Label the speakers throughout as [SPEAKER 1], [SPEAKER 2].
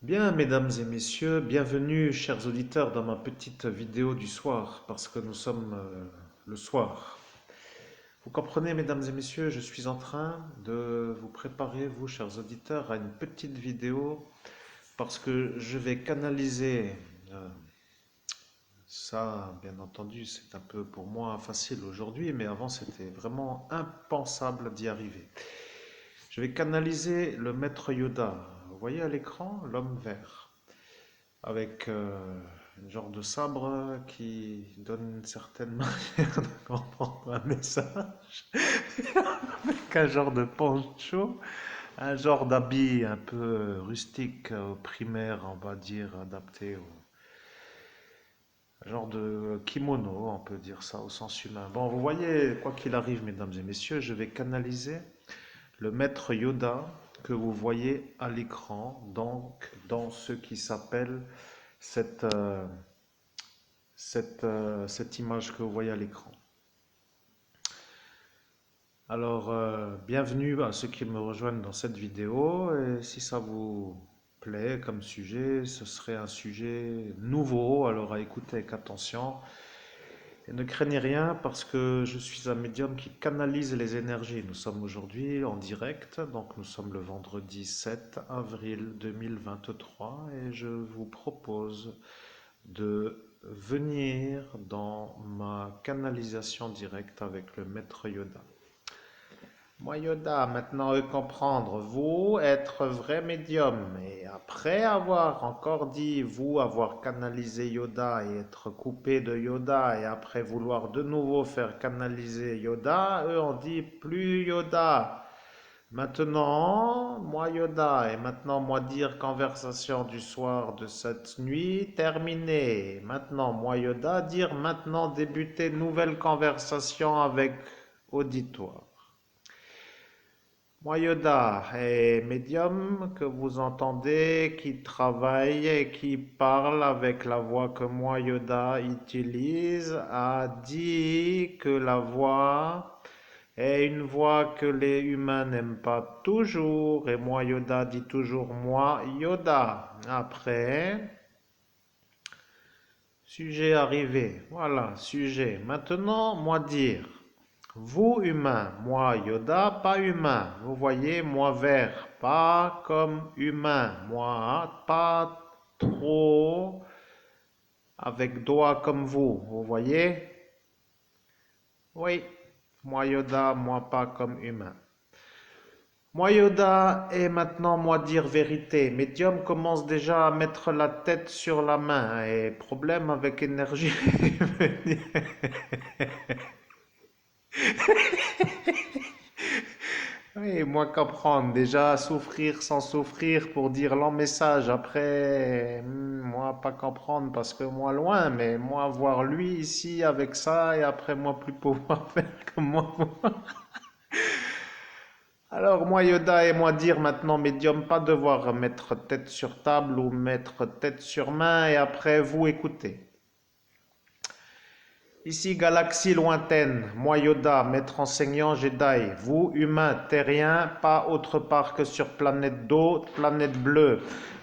[SPEAKER 1] Bien, mesdames et messieurs, bienvenue, chers auditeurs, dans ma petite vidéo du soir, parce que nous sommes le soir. Vous comprenez, mesdames et messieurs, je suis en train de vous préparer, vous, chers auditeurs, à une petite vidéo, parce que je vais canaliser ça, bien entendu, c'est un peu pour moi facile aujourd'hui, mais avant, c'était vraiment impensable d'y arriver. Je vais canaliser le maître Yoda. Vous voyez à l'écran, l'homme vert, avec un genre de sabre qui donne une certaine manière de comprendre un message, avec un genre de poncho, un genre d'habit un peu rustique, primaire, on va dire, adapté au un genre de kimono, on peut dire ça au sens humain. Bon, vous voyez, quoi qu'il arrive, mesdames et messieurs, je vais canaliser le maître Yoda que vous voyez à l'écran, donc dans ce qui s'appelle cette, cette image que vous voyez à l'écran. Alors, bienvenue à ceux qui me rejoignent dans cette vidéo. Et si ça vous plaît comme sujet, ce serait un sujet nouveau, alors à écouter avec attention. Et ne craignez rien parce que je suis un médium qui canalise les énergies. Nous sommes aujourd'hui en direct, donc nous sommes le vendredi 7 avril 2023 et je vous propose de venir dans ma canalisation directe avec le maître Yoda. Moi, Yoda, maintenant comprendre, vous être vrai médium, et après avoir encore dit, vous avoir canalisé Yoda et être coupé de Yoda, et après vouloir de nouveau faire canaliser Yoda, eux on dit plus Yoda. Maintenant, moi Yoda, et maintenant moi dire conversation du soir de cette nuit terminée. Maintenant, moi Yoda, dire maintenant débuter nouvelle conversation avec auditoire. Moi Yoda est médium que vous entendez, qui travaille et qui parle avec la voix que moi Yoda utilise, a dit que la voix et une voix que les humains n'aiment pas toujours, et moi Yoda dit toujours moi Yoda. Après, sujet arrivé, voilà, sujet. Maintenant, moi dire. Vous humain, moi Yoda, pas humain. Vous voyez, moi vert, pas comme humain. Moi pas trop avec doigt comme vous. Vous voyez? Oui, moi Yoda, moi pas comme humain. Moi Yoda et maintenant moi dire vérité. Médium commence déjà à mettre la tête sur la main et problème avec énergie. Oui, moi comprendre. Déjà souffrir sans souffrir pour dire long message. Après, moi pas comprendre parce que moi loin, mais moi voir lui ici avec ça et après moi plus pouvoir faire comme moi. Alors, moi, Yoda et moi dire maintenant, médium, pas devoir mettre tête sur table ou mettre tête sur main et après vous écoutez. Ici, galaxie lointaine, moi Yoda, maître enseignant Jedi, vous, humains, terriens, pas autre part que sur planète d'eau, planète bleue.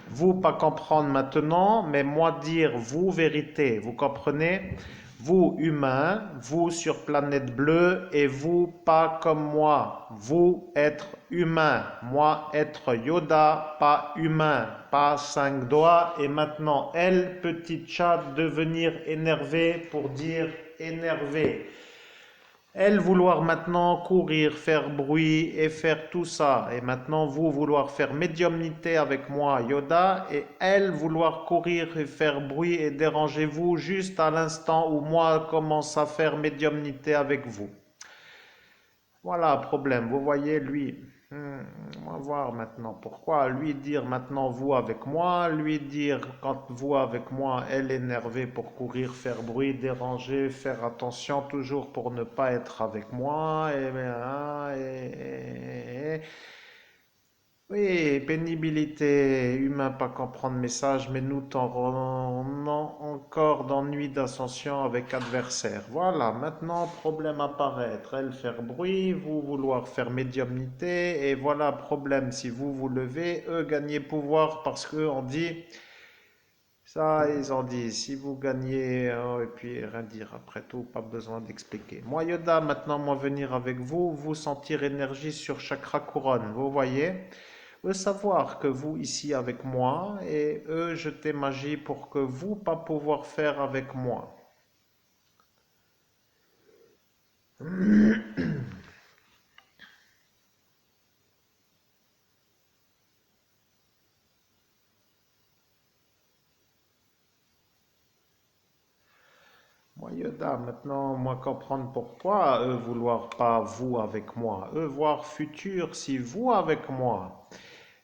[SPEAKER 1] Vous, pas comprendre maintenant, mais moi dire vous, vérité, vous comprenez? Vous, humains, vous sur planète bleue, et vous, pas comme moi. Vous, être humain, moi, être Yoda, pas humain, pas cinq doigts, et maintenant, elle, petite chat, devenir énervée pour dire énervé. Elle vouloir maintenant courir, faire bruit et faire tout ça. Et maintenant vous vouloir faire médiumnité avec moi, Yoda. Et elle vouloir courir et faire bruit et déranger vous juste à l'instant où moi commence à faire médiumnité avec vous. Voilà, problème. Vous voyez, lui, on va voir maintenant. Pourquoi lui dire maintenant vous avec moi, lui dire quand vous avec moi, elle énervée pour courir, faire bruit, déranger, faire attention toujours pour ne pas être avec moi, et Oui, pénibilité, humain pas comprendre message, mais nous t'en encore d'ennui d'ascension avec adversaire. Voilà, maintenant problème apparaître, elle faire bruit, vous vouloir faire médiumnité, et voilà problème, si vous vous levez, eux gagner pouvoir parce qu'eux on dit, ça ils ont dit, si vous gagnez, et puis rien dire après tout, pas besoin d'expliquer. Moi Yoda, maintenant moi venir avec vous, vous sentir énergie sur chakra couronne, vous voyez? Eux savoir que vous ici avec moi et eux jeter magie pour que vous pas pouvoir faire avec moi. Moi Yoda, maintenant moi comprendre pourquoi eux vouloir pas vous avec moi, eux voir futur si vous avec moi.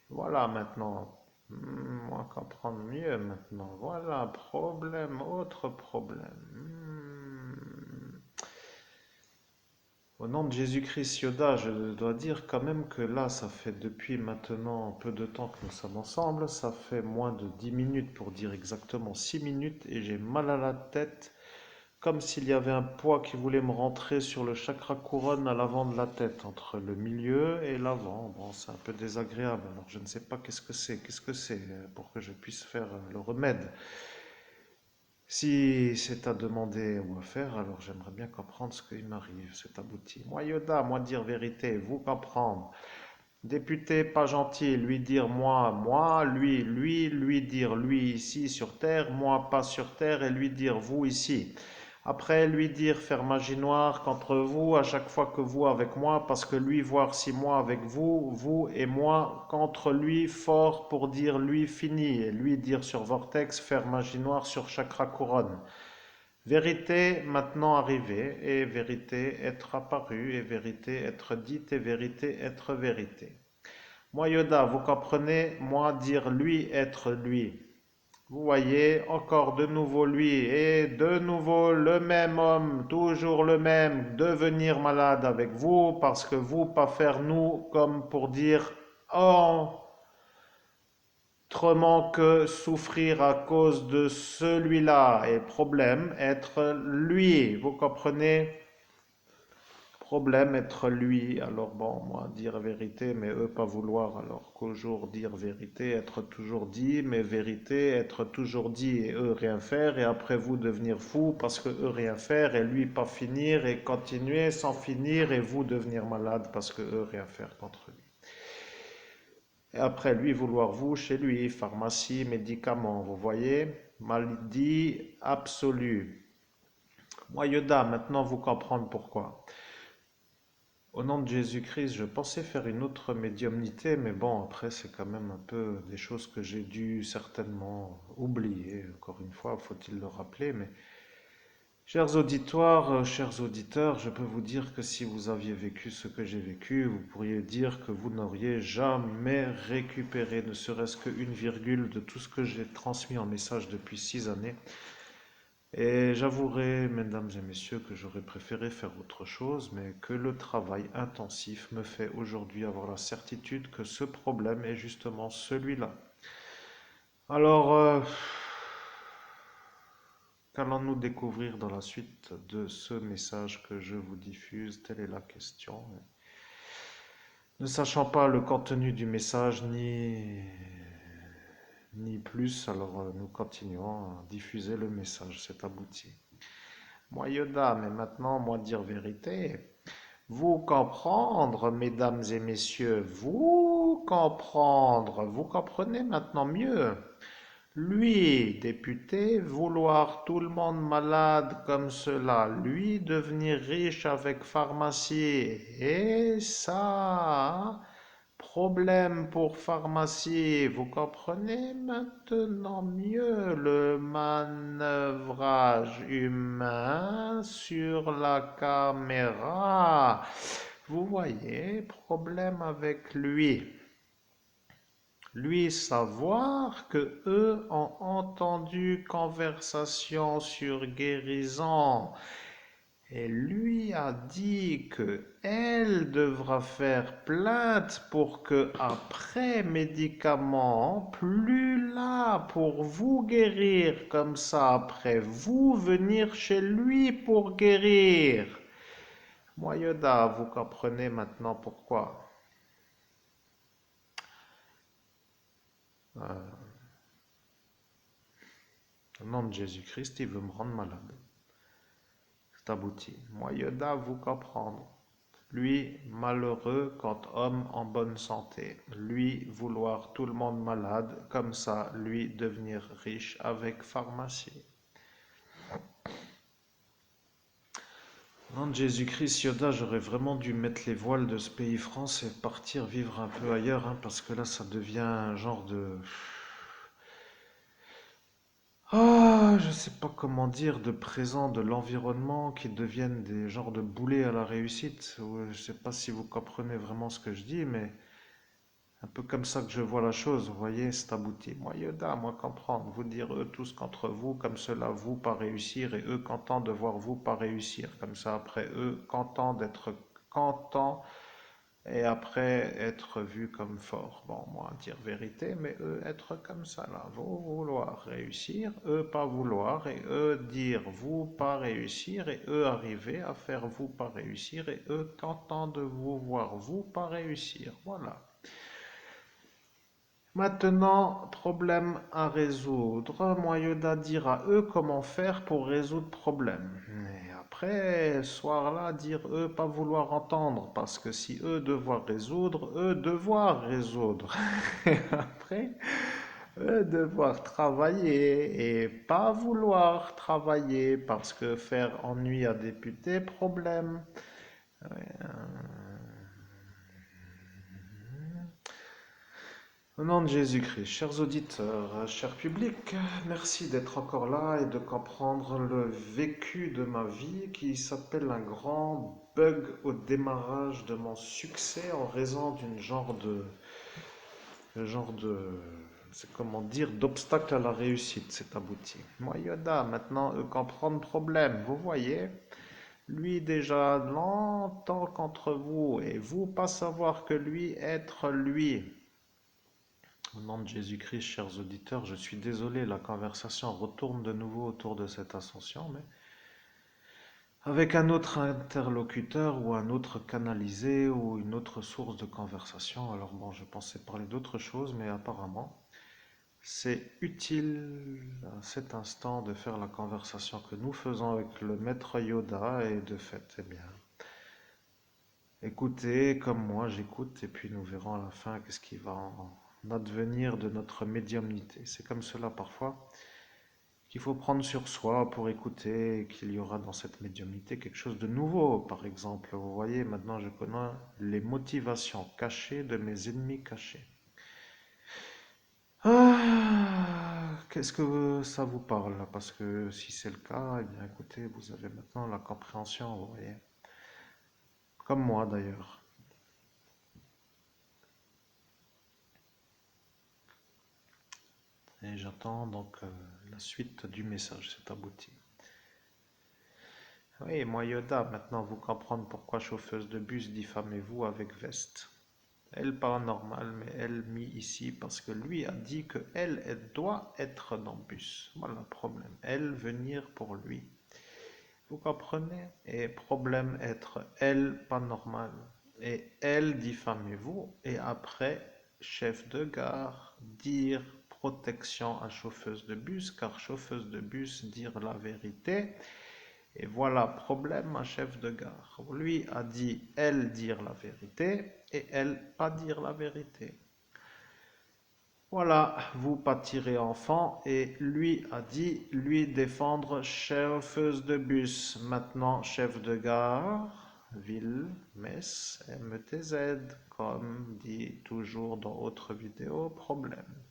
[SPEAKER 1] Voilà maintenant. Moi comprendre mieux maintenant. Voilà problème, autre problème. Au nom de Jésus-Christ, Yoda, je dois dire quand même que là, ça fait depuis maintenant peu de temps que nous sommes ensemble. Ça fait moins de 10 minutes pour dire exactement 6 minutes et j'ai mal à la tête, comme s'il y avait un poids qui voulait me rentrer sur le chakra couronne à l'avant de la tête, entre le milieu et l'avant. Bon, c'est un peu désagréable. Alors, je ne sais pas qu'est-ce que c'est pour que je puisse faire le remède. Si c'est à demander ou à faire, alors j'aimerais bien comprendre ce qui m'arrive, c'est abouti. Moi, Yoda, moi dire vérité, vous comprendre. Député pas gentil, lui dire moi, lui dire lui ici sur terre, moi pas sur terre, et lui dire vous ici. Après, lui dire faire magie noire contre vous à chaque fois que vous avec moi, parce que lui voir si moi avec vous, vous et moi contre lui fort pour dire lui fini, et lui dire sur Vortex faire magie noire sur chakra couronne. Vérité maintenant arrivée, et vérité être apparue, et vérité être dite, et vérité être vérité. Moi Yoda, vous comprenez, moi dire lui être lui. Vous voyez, encore de nouveau lui, et de nouveau le même homme, toujours le même, devenir malade avec vous, parce que vous pas faire nous comme pour dire oh, autrement que souffrir à cause de celui-là, et problème, être lui, vous comprenez? Problème être lui, alors bon, moi dire vérité, mais eux pas vouloir, alors qu'au jour dire vérité, être toujours dit, mais vérité, être toujours dit et eux rien faire, et après vous devenir fou parce que eux rien faire, et lui pas finir, et continuer sans finir, et vous devenir malade parce que eux rien faire contre lui. Et après lui vouloir vous chez lui, pharmacie, médicaments, vous voyez, maladie absolue. Moi Yoda, maintenant vous comprendre pourquoi. Au nom de Jésus-Christ, je pensais faire une autre médiumnité, mais bon, après, c'est quand même un peu des choses que j'ai dû certainement oublier. Encore une fois, faut-il le rappeler, mais chers auditoires, chers auditeurs, je peux vous dire que si vous aviez vécu ce que j'ai vécu, vous pourriez dire que vous n'auriez jamais récupéré ne serait-ce qu'une virgule de tout ce que j'ai transmis en message depuis 6 années. Et j'avouerai, mesdames et messieurs, que j'aurais préféré faire autre chose, mais que le travail intensif me fait aujourd'hui avoir la certitude que ce problème est justement celui-là. Alors, qu'allons-nous découvrir dans la suite de ce message que je vous diffuse? Telle est la question. Ne sachant pas le contenu du message ni plus, alors nous continuons à diffuser le message, c'est abouti. Moi Yoda, mais maintenant moi dire vérité. Vous comprendre, mesdames et messieurs, vous comprendre, vous comprenez maintenant mieux. Lui, député, vouloir tout le monde malade comme cela, lui devenir riche avec pharmacie, et ça, problème pour pharmacie, vous comprenez maintenant mieux le manœuvrage humain sur la caméra. Vous voyez, problème avec lui. Lui savoir que eux ont entendu conversation sur guérison Et lui a dit que elle devra faire plainte pour que après médicament, plus là pour vous guérir, comme ça après vous venir chez lui pour guérir. Moi Yoda, vous comprenez maintenant pourquoi. Euh, Au nom de Jésus-Christ, il veut me rendre malade. C'est abouti. Moi Yoda, vous comprendre. Lui, malheureux quand homme en bonne santé. Lui, vouloir tout le monde malade, comme ça, lui, devenir riche avec pharmacie. Au nom de Jésus-Christ, Yoda, j'aurais vraiment dû mettre les voiles de ce pays France et partir vivre un peu ailleurs, hein, parce que là, ça devient un genre de... Ah, je sais pas comment dire, de présent de l'environnement qui deviennent des genres de boulets à la réussite. Ouais, je sais pas si vous comprenez vraiment ce que je dis, mais un peu comme ça que je vois la chose, vous voyez, c'est abouti. Moi, Yoda, moi comprendre, vous dire eux tous contre vous, comme cela vous pas réussir, et eux contents de voir vous pas réussir, comme ça après eux contents d'être contents, et après être vus comme forts. Bon, moi dire vérité, mais eux être comme ça là, vous vouloir réussir, eux pas vouloir, et eux dire vous pas réussir, et eux arriver à faire vous pas réussir, et eux contents de vous voir vous pas réussir. Voilà. Maintenant, problème à résoudre. Moi, Yoda dire à eux comment faire pour résoudre problème. Et après, soir là, dire eux pas vouloir entendre, parce que si eux devoir résoudre, eux devoir résoudre. Et après, eux devoir travailler et pas vouloir travailler, parce que faire ennui à député, problème. Au nom de Jésus-Christ, chers auditeurs, cher public, merci d'être encore là et de comprendre le vécu de ma vie qui s'appelle un grand bug au démarrage de mon succès en raison d'une genre de, c'est comment dire, d'obstacle à la réussite, c'est abouti. Moi, Yoda, maintenant, comprendre problème, vous voyez, lui déjà longtemps contre vous et vous pas savoir que lui être lui. Au nom de Jésus-Christ, chers auditeurs, je suis désolé, la conversation retourne de nouveau autour de cette ascension, mais avec un autre interlocuteur ou un autre canalisé ou une autre source de conversation. Alors bon, je pensais parler d'autre chose, mais apparemment, c'est utile à cet instant de faire la conversation que nous faisons avec le maître Yoda et de fait, eh bien, écoutez comme moi j'écoute et puis nous verrons à la fin qu'est-ce qui va en advenir de notre médiumnité. C'est comme cela parfois qu'il faut prendre sur soi pour écouter et qu'il y aura dans cette médiumnité quelque chose de nouveau. Par exemple, vous voyez, maintenant je connais les motivations cachées de mes ennemis cachés. Ah, qu'est-ce que ça vous parle là? Parce que si c'est le cas, eh bien écoutez, vous avez maintenant la compréhension, vous voyez. Comme moi d'ailleurs. Et j'attends donc la suite du message, c'est abouti. Oui, moi Yoda, maintenant vous comprenez pourquoi chauffeuse de bus diffamez-vous avec veste. Elle pas normale, mais elle mis ici parce que lui a dit que elle doit être dans le bus. Voilà le problème. Elle venir pour lui. Vous comprenez? Et problème être elle pas normale. Et elle diffamez-vous. Et après, chef de gare, dire protection à chauffeuse de bus, car chauffeuse de bus dire la vérité. Et voilà, problème à chef de gare. Lui a dit elle dire la vérité et elle pas dire la vérité. Voilà, vous pâtirez enfant et lui a dit lui défendre chauffeuse de bus. Maintenant chef de gare, ville, Metz, MTZ, comme dit toujours dans autre vidéo, problème.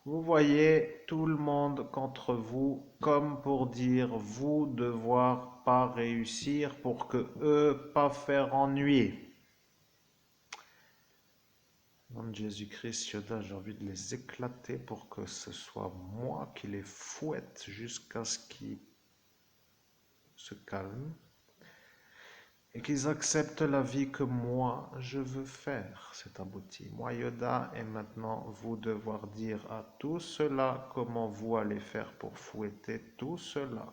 [SPEAKER 1] Vous voyez tout le monde contre vous, comme pour dire vous devoir pas réussir pour que eux pas faire ennui. Au nom de Jésus-Christ, Yoda, j'ai envie de les éclater pour que ce soit moi qui les fouette jusqu'à ce qu'ils se calment et qu'ils acceptent la vie que moi je veux faire, c'est abouti. Moi Yoda, et maintenant vous devoir dire à tout cela comment vous allez faire pour fouetter tout cela.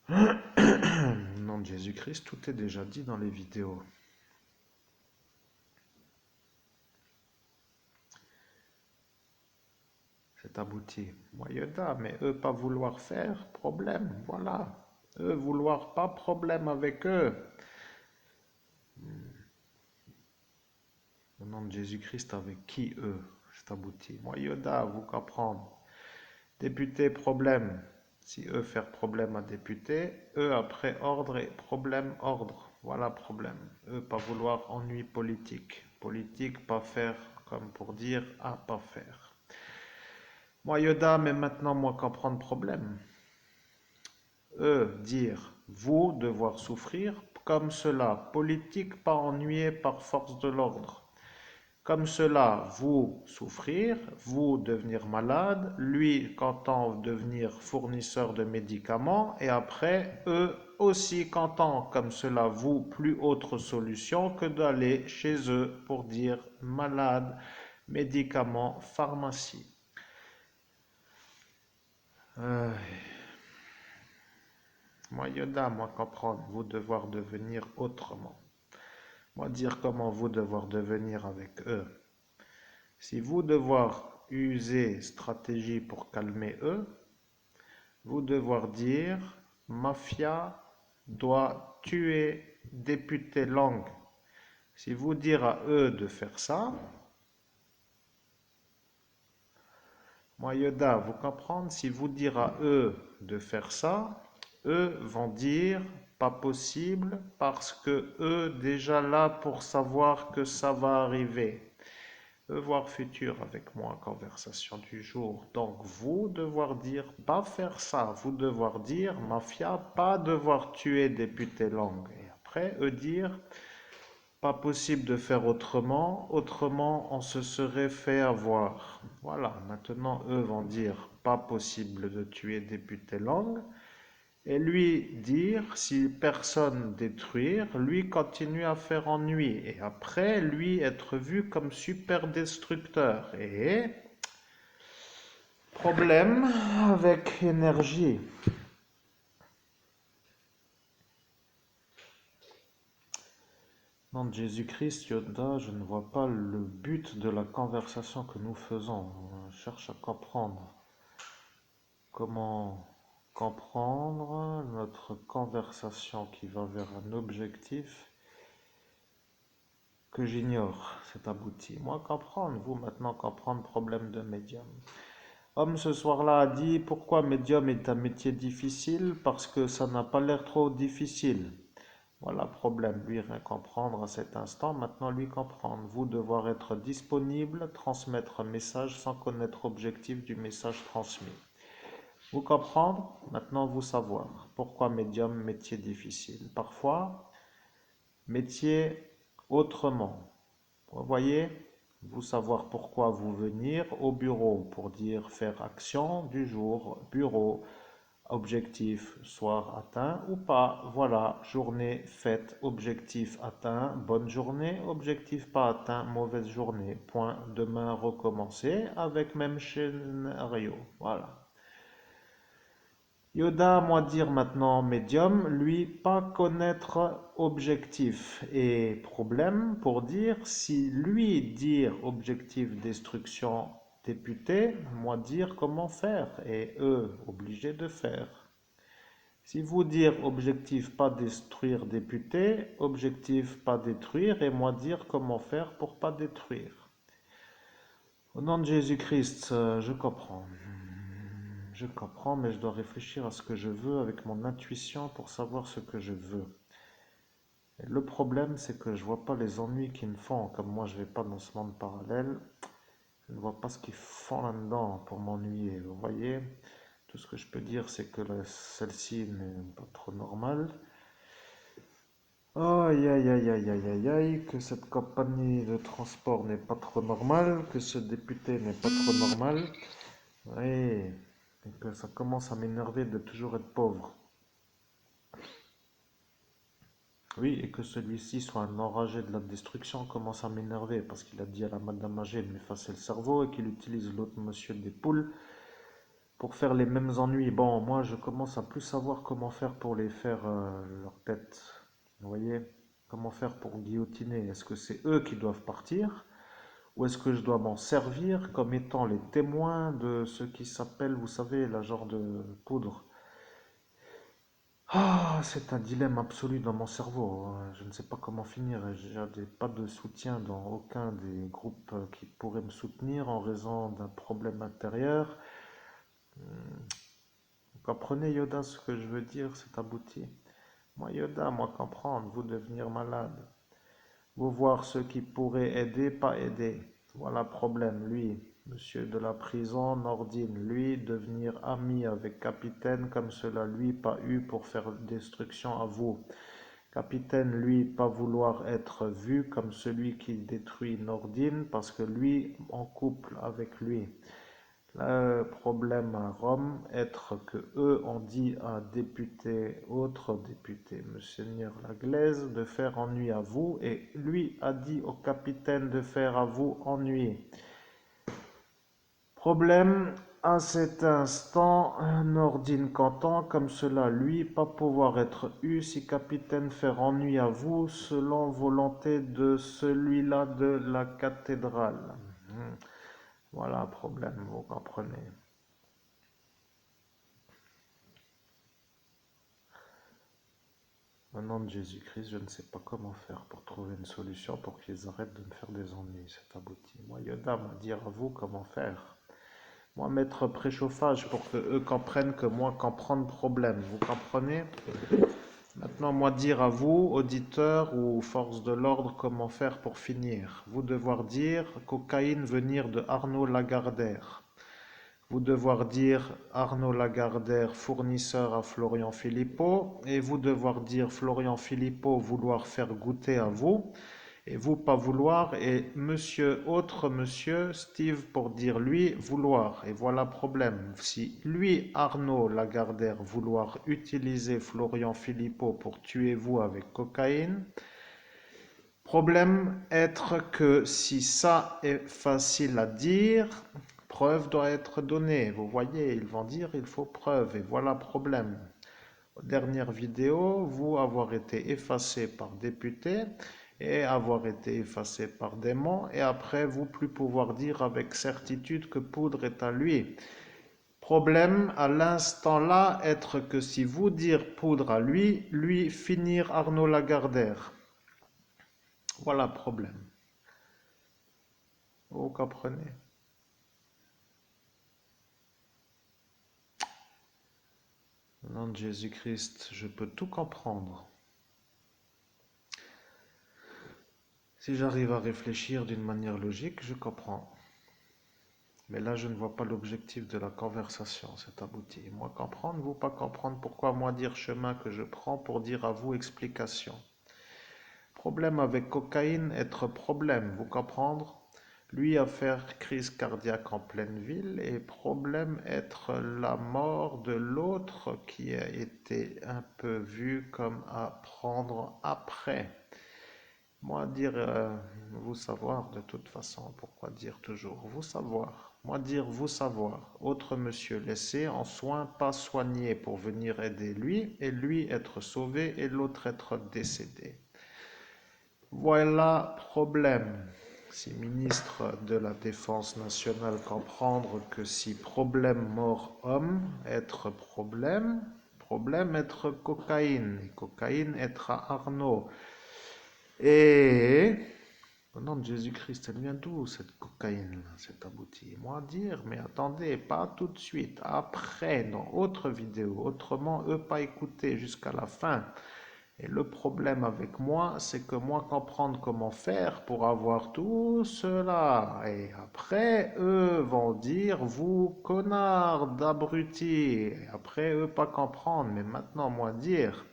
[SPEAKER 1] Au nom de Jésus-Christ, tout est déjà dit dans les vidéos. C'est abouti. Moi Yoda, mais eux pas vouloir faire, problème, voilà. Eux vouloir pas, problème avec eux. Au nom de Jésus-Christ, avec qui eux? C'est abouti. Moi Yoda, vous comprendre. Député, problème. Si eux faire problème à député, eux après ordre et problème, ordre. Voilà problème. Eux pas vouloir ennui politique. Politique, pas faire comme pour dire à pas faire. Moi Yoda, mais maintenant moi comprendre problème. Eux dire vous devoir souffrir comme cela. Politique pas ennuyé par force de l'ordre. Comme cela, vous souffrir, vous devenir malade, lui content devenir fournisseur de médicaments, et après, eux aussi contents. Comme cela, vous, plus autre solution que d'aller chez eux pour dire malade, médicaments, pharmacie. Moi, Yoda, moi comprendre, vous devoir devenir autrement. Moi dire comment vous devoir devenir avec eux. Si vous devoir user stratégie pour calmer eux, vous devoir dire mafia doit tuer député langue. Si vous dire à eux de faire ça, moi Yoda, vous comprenez, si vous dire à eux de faire ça, eux vont dire pas possible parce que eux déjà là pour savoir que ça va arriver. Voir futur avec moi, conversation du jour. Donc, vous devoir dire, pas faire ça. Vous devoir dire, mafia, pas devoir tuer député langue. Et après, eux dire, pas possible de faire autrement. Autrement, on se serait fait avoir. Voilà, maintenant, eux vont dire, pas possible de tuer député langue. Et lui dire, si personne détruire, lui continue à faire ennui. Et après, lui être vu comme super destructeur. Et problème avec énergie. Nom de Jésus-Christ, Yoda, je ne vois pas le but de la conversation que nous faisons. On cherche à comprendre. Comment comprendre notre conversation qui va vers un objectif que j'ignore, c'est abouti. Moi, comprendre, vous maintenant comprendre problème de médium. Homme ce soir-là a dit pourquoi médium est un métier difficile, parce que ça n'a pas l'air trop difficile. Voilà problème, lui rien comprendre à cet instant, maintenant lui comprendre. Vous devoir être disponible, transmettre un message sans connaître l'objectif du message transmis. Vous comprendre, maintenant vous savoir. Pourquoi médium, métier difficile. Parfois, métier autrement. Vous voyez, vous savoir pourquoi vous venir au bureau pour dire faire action du jour, bureau, objectif soir atteint ou pas. Voilà, journée faite, objectif atteint, bonne journée, objectif pas atteint, mauvaise journée. Point, demain recommencer avec même scénario. Voilà. Yoda, moi dire maintenant médium, lui pas connaître objectif et problème pour dire si lui dire objectif destruction député, moi dire comment faire et eux obligés de faire. Si vous dire objectif pas détruire député, objectif pas détruire et moi dire comment faire pour pas détruire. Au nom de Jésus-Christ, je comprends. Je comprends, mais je dois réfléchir à ce que je veux avec mon intuition pour savoir ce que je veux. Et le problème, c'est que je vois pas les ennuis qu'ils me font. Comme moi, je vais pas dans ce monde parallèle, je ne vois pas ce qu'ils font là-dedans pour m'ennuyer. Vous voyez, tout ce que je peux dire, c'est que celle-ci n'est pas trop normale. Aïe, aïe, aïe, aïe, aïe, aïe, aïe, que cette compagnie de transport n'est pas trop normale, que ce député n'est pas trop normal. Oui. Et que ça commence à m'énerver de toujours être pauvre. Oui, et que celui-ci soit un enragé de la destruction commence à m'énerver parce qu'il a dit à la Madame âgée de m'effacer le cerveau et qu'il utilise l'autre monsieur des poules pour faire les mêmes ennuis. Bon, moi je commence à plus savoir comment faire pour les faire leur tête. Vous voyez? Comment faire pour guillotiner? Est-ce que c'est eux qui doivent partir? Ou est-ce que je dois m'en servir comme étant les témoins de ce qui s'appelle, vous savez, la genre de poudre? Ah, c'est un dilemme absolu dans mon cerveau. Je ne sais pas comment finir. J'ai pas de soutien dans aucun des groupes qui pourraient me soutenir en raison d'un problème intérieur. Vous comprenez, Yoda, ce que je veux dire? C'est abouti. Moi, Yoda, moi comprendre, vous devenir malade. Vous voir ceux qui pourraient aider, pas aider. Voilà le problème. Lui, monsieur de la prison, Nordine, lui, devenir ami avec Capitaine comme cela, lui, pas eu pour faire destruction à vous. Capitaine, lui, pas vouloir être vu comme celui qui détruit Nordine parce que lui, en couple avec lui. Le problème à Rome, être que eux ont dit à député, autre député, Monseigneur Laglaise, de faire ennui à vous, et lui a dit au capitaine de faire à vous ennui. Problème, à cet instant, Nordine Canton, comme cela, lui, pas pouvoir être eu si capitaine faire ennui à vous, selon volonté de celui-là de la cathédrale. Voilà un problème, vous comprenez. Au nom de Jésus-Christ, je ne sais pas comment faire pour trouver une solution pour qu'ils arrêtent de me faire des ennuis, c'est abouti. Moi, Yoda, moi, dire à vous comment faire. Moi, mettre préchauffage pour que eux comprennent que moi, comprendre problème. Vous comprenez? Maintenant, moi, dire à vous, auditeurs ou forces de l'ordre, comment faire pour finir. Vous devoir dire cocaïne venir de Arnaud Lagardère. Vous devoir dire Arnaud Lagardère, fournisseur à Florian Philippot, et vous devoir dire Florian Philippot vouloir faire goûter à vous, et vous pas vouloir, et monsieur, autre monsieur, Steve pour dire lui vouloir. Et voilà le problème. Si lui, Arnaud Lagardère, vouloir utiliser Florian Philippot pour tuer vous avec cocaïne, problème être que si ça est facile à dire, preuve doit être donnée. Vous voyez, ils vont dire il faut preuve et voilà problème. Dernière vidéo, vous avoir été effacé par député et avoir été effacé par démon et après vous plus pouvoir dire avec certitude que poudre est à lui. Problème à l'instant là être que si vous dire poudre à lui, lui finir Arnaud Lagardère. Voilà problème. Vous comprenez? Au nom de Jésus-Christ, je peux tout comprendre. Si j'arrive à réfléchir d'une manière logique, je comprends. Mais là, je ne vois pas l'objectif de la conversation, c'est abouti. Moi comprendre, vous pas comprendre, pourquoi moi dire chemin que je prends pour dire à vous explication. Problème avec cocaïne, être problème, vous comprendre? Lui a faire crise cardiaque en pleine ville et problème être la mort de l'autre qui a été un peu vu comme à prendre après. Moi dire vous savoir de toute façon, pourquoi dire toujours vous savoir? Moi dire vous savoir, autre monsieur laissé en soins pas soigné pour venir aider lui et lui être sauvé et l'autre être décédé. Voilà problème. Si ministre de la Défense nationale comprendre que si problème mort homme, être problème, problème être cocaïne, et cocaïne être à Arnaud. Et au nom de Jésus-Christ, elle vient d'où cette cocaïne-là, cet abouti? Moi dire, mais attendez, pas tout de suite, après, dans autre vidéo, autrement, eux pas écouter jusqu'à la fin. Et le problème avec moi, c'est que moi comprendre comment faire pour avoir tout cela. Et après, eux vont dire, vous connards d'abrutis. Et après, eux pas comprendre. Mais maintenant, moi dire,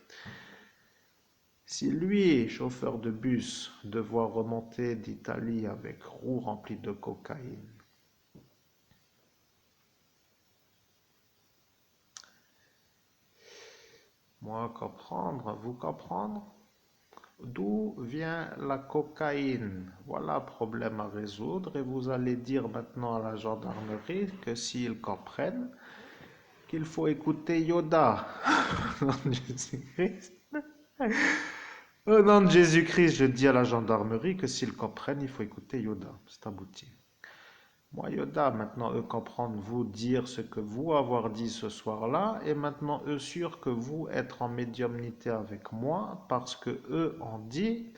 [SPEAKER 1] si lui, chauffeur de bus, devoir remonter d'Italie avec roues remplies de cocaïne, moi comprendre, vous comprendre. D'où vient la cocaïne? Voilà un problème à résoudre et vous allez dire maintenant à la gendarmerie que s'ils comprennent, qu'il faut écouter Yoda. Au nom de Jésus-Christ. Au nom de Jésus-Christ, je dis à la gendarmerie que s'ils comprennent, il faut écouter Yoda. C'est abouti. Moi, Yoda, maintenant eux comprennent vous dire ce que vous avoir dit ce soir-là, et maintenant eux sûrs que vous être en médiumnité avec moi, parce que eux ont dit,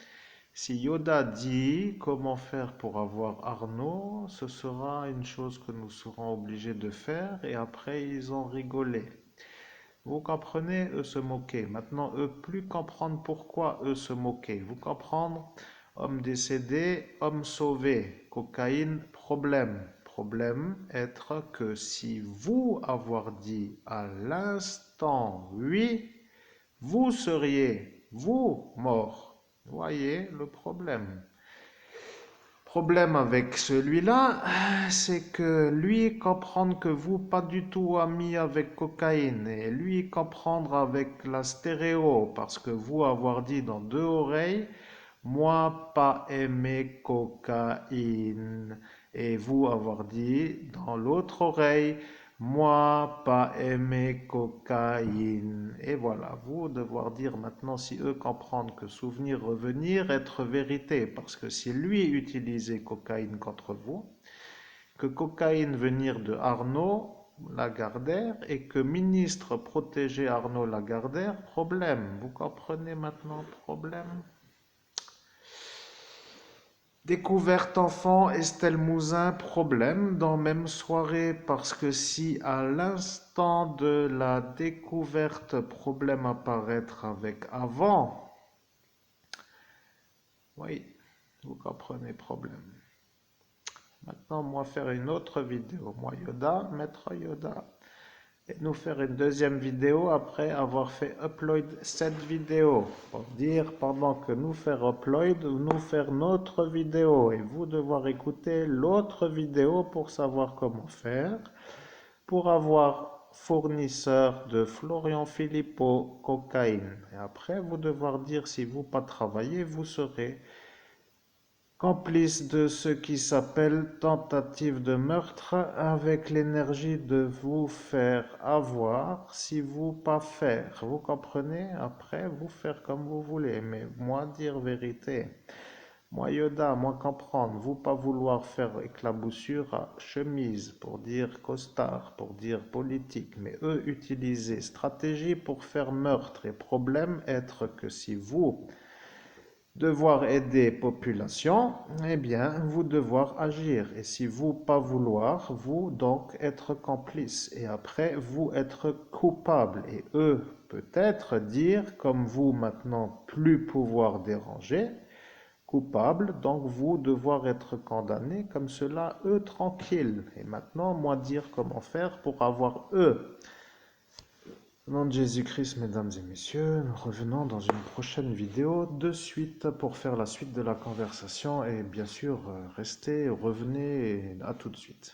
[SPEAKER 1] si Yoda dit comment faire pour avoir Arnaud, ce sera une chose que nous serons obligés de faire, et après ils ont rigolé. Vous comprenez, eux se moquaient. Maintenant, eux plus comprendre pourquoi eux se moquaient. Vous comprenez? Homme décédé, homme sauvé. Cocaïne, problème. Problème être que si vous avoir dit à l'instant oui, vous seriez, vous, mort. Voyez le problème. Problème avec celui-là, c'est que lui comprendre que vous pas du tout ami avec cocaïne et lui comprendre avec la stéréo parce que vous avoir dit dans deux oreilles, moi pas aimer cocaïne et vous avoir dit dans l'autre oreille, moi pas aimer cocaïne. Et voilà, vous devoir dire maintenant si eux comprennent que souvenir, revenir, être vérité. Parce que si lui utilisait cocaïne contre vous, que cocaïne venir de Arnaud Lagardère et que ministre protéger Arnaud Lagardère, problème. Vous comprenez maintenant problème? Découverte enfant, Estelle Mouzin, problème dans même soirée parce que si à l'instant de la découverte, problème apparaître avec avant, oui, vous comprenez problème. Maintenant, moi faire une autre vidéo, moi Yoda, maître Yoda, et nous faire une deuxième vidéo après avoir fait upload cette vidéo. Pour dire pendant que nous faire upload, nous faire notre vidéo et vous devoir écouter l'autre vidéo pour savoir comment faire. Pour avoir fournisseur de Florian Philippot cocaïne. Et après, vous devoir dire si vous pas travaillez, vous serez complice de ce qui s'appelle tentative de meurtre avec l'énergie de vous faire avoir si vous pas faire. Vous comprenez? Après, vous faire comme vous voulez. Mais moi, dire vérité. Moi, Yoda, moi comprendre. Vous pas vouloir faire éclaboussure à chemise pour dire costard, pour dire politique. Mais eux utiliser stratégie pour faire meurtre. Et problème être que si vous devoir aider population, eh bien, vous devoir agir. Et si vous pas vouloir, vous donc être complice. Et après, vous être coupable. Et eux, peut-être dire, comme vous maintenant plus pouvoir déranger, coupable, donc vous devoir être condamné, comme cela, eux, tranquilles. Et maintenant, moi dire comment faire pour avoir eux. Au nom de Jésus-Christ, mesdames et messieurs, nous revenons dans une prochaine vidéo de suite pour faire la suite de la conversation et bien sûr, restez, revenez et à tout de suite.